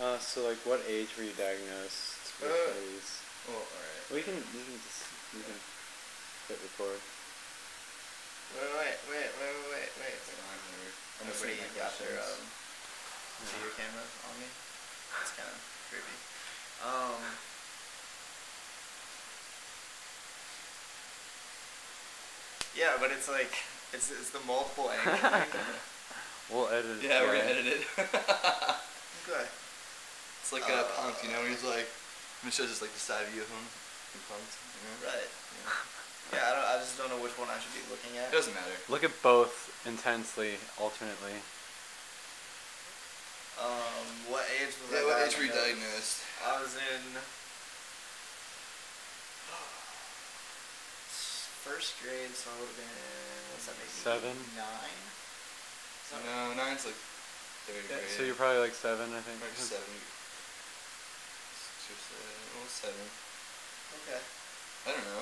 So like, what age were you diagnosed with diabetes? Well, alright. Well, you can hit record. Wait. Nobody got their video camera on me. It's kind of creepy. Yeah, but it's like it's the multiple angle thing. We'll edit it. Yeah, we're gonna edit it. Okay. It's like Punk'd, you know, he's like, it shows just like the side view of him in Punk'd, you know? Right. Yeah, I just don't know which one I should be looking at. It doesn't matter. Look at both intensely, alternately. What age was I? Yeah, what age were you diagnosed? I was in first grade, so I would have been, what's that, maybe 7? 9? No, 9's like 3rd grade. So you're probably like 7, I think. Like 7. 7. Okay. I don't know.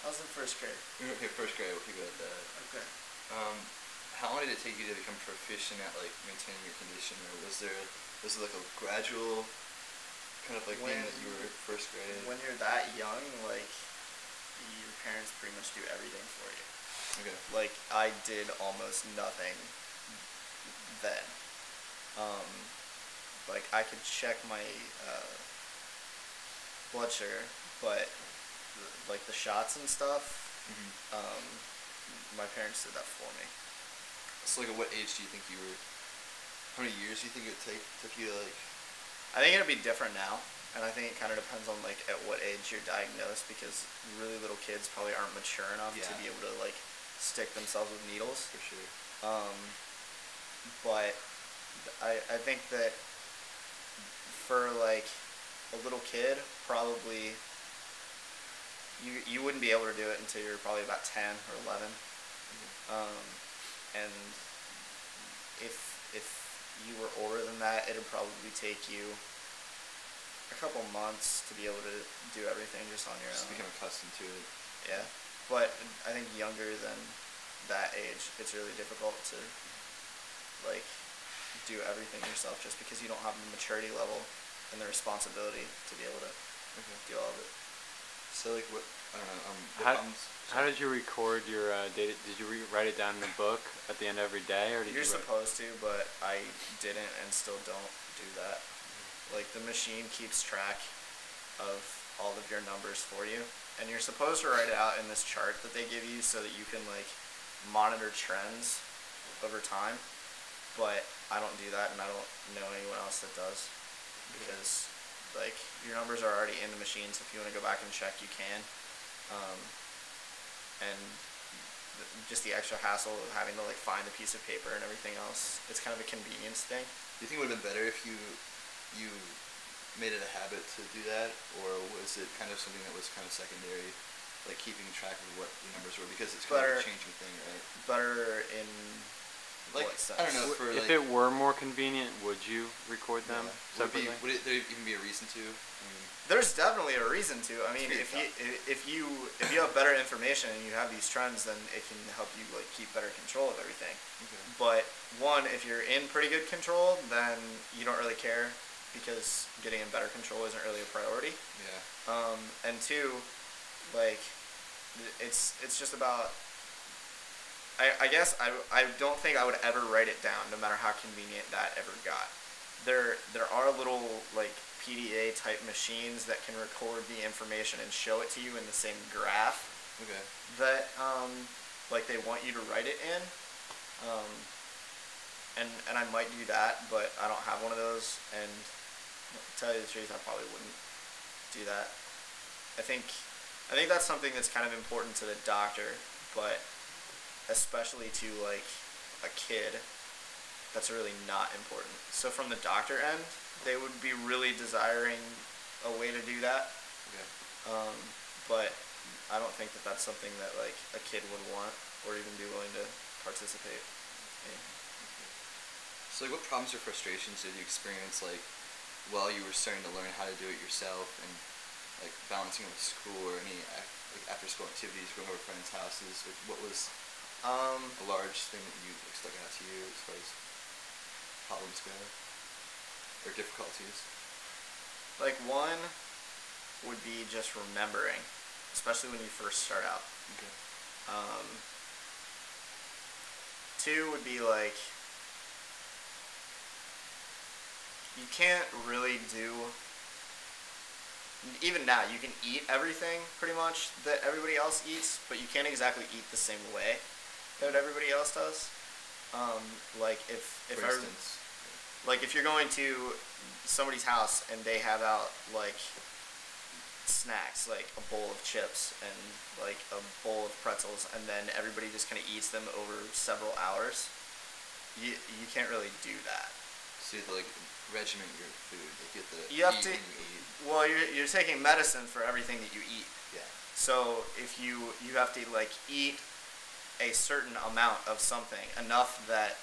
I was in first grade. Okay, first grade, we'll keep it at that. Okay. How long did it take you to become proficient at like maintaining your condition, or was it like a gradual kind of like thing that you were first grade? When you're that young, like your parents pretty much do everything for you. Okay. Like I did almost nothing then. Like I could check my blood sugar, but like the shots and stuff, my parents did that for me. So like at what age do you think you were, how many years do you think it took you to like? I think it'll be different now, and I think it kind of depends on like at what age you're diagnosed, because really little kids probably aren't mature enough to be able to like stick themselves with needles. For sure. But I think that for like a little kid, probably you wouldn't be able to do it until you're probably about 10 or 11. And if you were older than that, it'd probably take you a couple months to be able to do everything just on your own. Just become accustomed to it. Yeah, but I think younger than that age, it's really difficult to like do everything yourself, just because you don't have the maturity level and the responsibility to be able to do all of it. So like what, I don't know, how did you record your data? Did you write it down in a book at the end of every day, or did You're supposed to, but I didn't and still don't do that. Like the machine keeps track of all of your numbers for you, and you're supposed to write it out in this chart that they give you so that you can like monitor trends over time, but I don't do that, and I don't know anyone else that does, because like your numbers are already in the machine, so if you want to go back and check, you can. And just the extra hassle of having to like find a piece of paper and everything else, it's kind of a convenience thing. Do you think it would have been better if you made it a habit to do that, or was it kind of something that was kind of secondary, like keeping track of what the numbers were, because it's kind of a changing thing, right? Better in like, what sense? I don't know. If it were more convenient, would you record them separately? Would there even be a reason to? I mean, there's definitely a reason to. I mean, if you have better information and you have these trends, then it can help you like keep better control of everything. Okay. But one, if you're in pretty good control, then you don't really care, because getting in better control isn't really a priority. Yeah. And two, like it's just about. I guess I don't think I would ever write it down, no matter how convenient that ever got. There are little like PDA type machines that can record the information and show it to you in the same graph. Okay. That like they want you to write it in. And I might do that, but I don't have one of those, and to tell you the truth, I probably wouldn't do that. I think that's something that's kind of important to the doctor, but especially to like a kid, that's really not important. So from the doctor end, they would be really desiring a way to do that. Okay. But I don't think that that's something that like a kid would want or even be willing to participate in. So like, what problems or frustrations did you experience like while you were starting to learn how to do it yourself, and like balancing with school or any like after school activities, going over friends' houses? Like, what was a large thing that you like, stuck out to you as far as problems go? or difficulties? Like, one would be just remembering, especially when you first start out. Okay. Two would be like, you can't really do, even now, you can eat everything pretty much that everybody else eats, but you can't exactly eat the same way that everybody else does. Like For instance. like if you're going to somebody's house and they have out like snacks, like a bowl of chips and like a bowl of pretzels, and then everybody just kind of eats them over several hours, you can't really do that. So you have to like regiment your food. Like you have to You have eat to, when you eat. well, you're taking medicine for everything that you eat. Yeah. So if you have to like eat a certain amount of something, enough that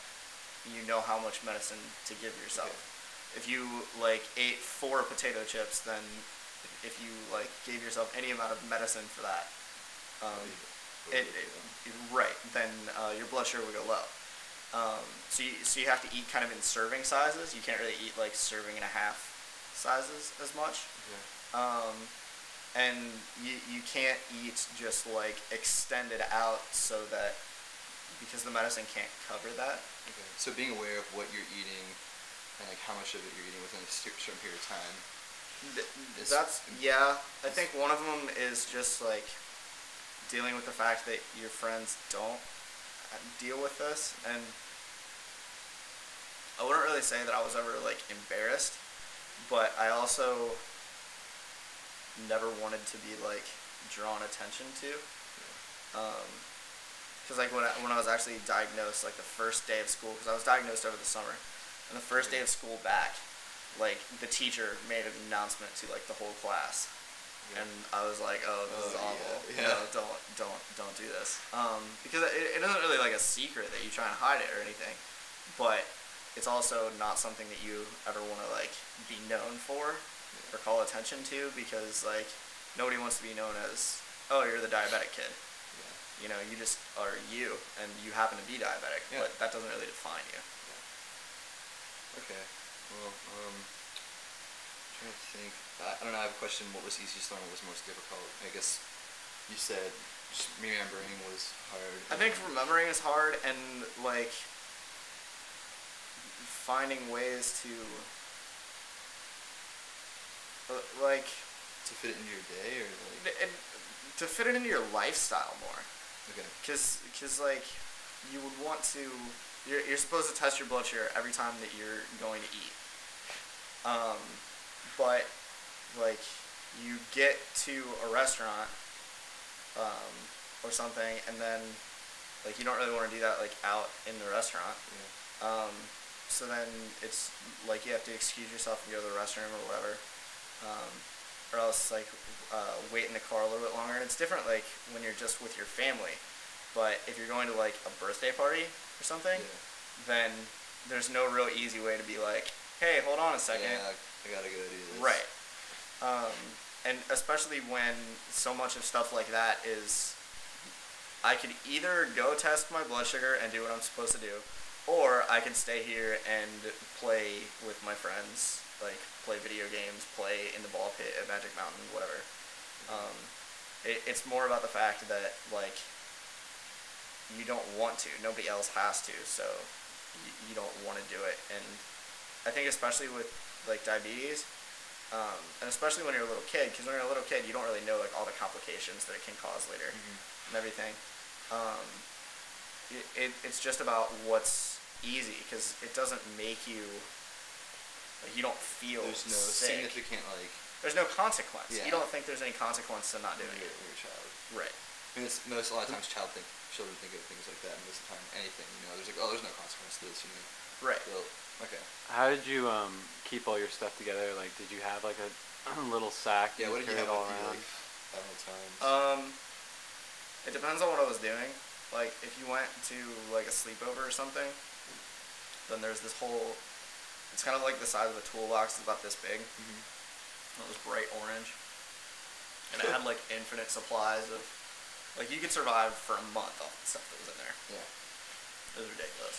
you know how much medicine to give yourself. Okay. If you like ate 4 potato chips, then if you like gave yourself any amount of medicine for that, right, then your blood sugar would go low. So you have to eat kind of in serving sizes. You can't really eat like serving and a half sizes as much. Okay. And you can't eat just like extended out, so that, because the medicine can't cover that. Okay. So being aware of what you're eating and like how much of it you're eating within a certain period of time. That's, yeah. I think one of them is just like dealing with the fact that your friends don't deal with this, and I wouldn't really say that I was ever like embarrassed, but I also never wanted to be like drawn attention to. Because like when I was actually diagnosed, like the first day of school, because I was diagnosed over the summer, and the first day of school back, like the teacher made an announcement to like the whole class, and I was like, oh, this is awful. Yeah. No, don't do this. Because it isn't really like a secret that you try and hide it or anything, but it's also not something that you ever want to like be known for or call attention to, because like nobody wants to be known as, oh, you're the diabetic kid. Yeah. You know, you just are you, and you happen to be diabetic, Yeah. but that doesn't really define you. Okay. Well, trying to think. I don't know. I have a question. What was easiest and what was most difficult? I guess you said just remembering was hard. I think remembering is hard, and like finding ways to like to fit it into your day, or like. to fit it into your lifestyle more. Okay. Cause like you would want to. You're supposed to test your blood sugar every time that you're going to eat. But like you get to a restaurant or something, and then like you don't really want to do that like out in the restaurant. Yeah. So then it's like you have to excuse yourself and go to the restroom or whatever, or else like wait in the car a little bit longer. And it's different like when you're just with your family, but if you're going to like a birthday party or something, then there's no real easy way to be like, hey, hold on a second. Yeah, I gotta go do this. Right. And especially when so much of stuff like that is, I could either go test my blood sugar and do what I'm supposed to do, or I could stay here and play with my friends, like play video games, play in the ball pit at Magic Mountain, whatever. It's more about the fact that like you don't want to, nobody else has to, so you don't want to do it. And I think especially with like diabetes, and especially when you're a little kid, because when you're a little kid you don't really know like all the complications that it can cause later and everything. It's just about what's easy, because it doesn't make you like, you don't feel There's no sick. significant like. There's no consequence. Yeah. You don't think there's any consequence to not doing When it. you're a child. Right. I mean, it's a lot of times children think of things like that, and most of the time anything, there's like, oh, there's no consequence to this, Right. So, okay. How did you keep all your stuff together? Like, did you have like a little sack? Yeah, what did you carry have it all with you, around? like, at all times? It depends on what I was doing. Like, if you went to like a sleepover or something, then there's this whole, it's kind of like the size of a toolbox. It's about this big. It was bright orange, and it had like infinite supplies of, like you could survive for a month off the stuff that was in there. Yeah. It was ridiculous.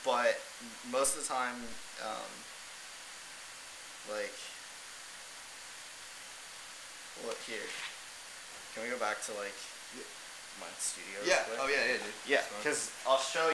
but most of the time, like, what here? Can we go back to like my studio? Yeah. real quick? Oh yeah, yeah, dude. Yeah, That's fine. because I'll show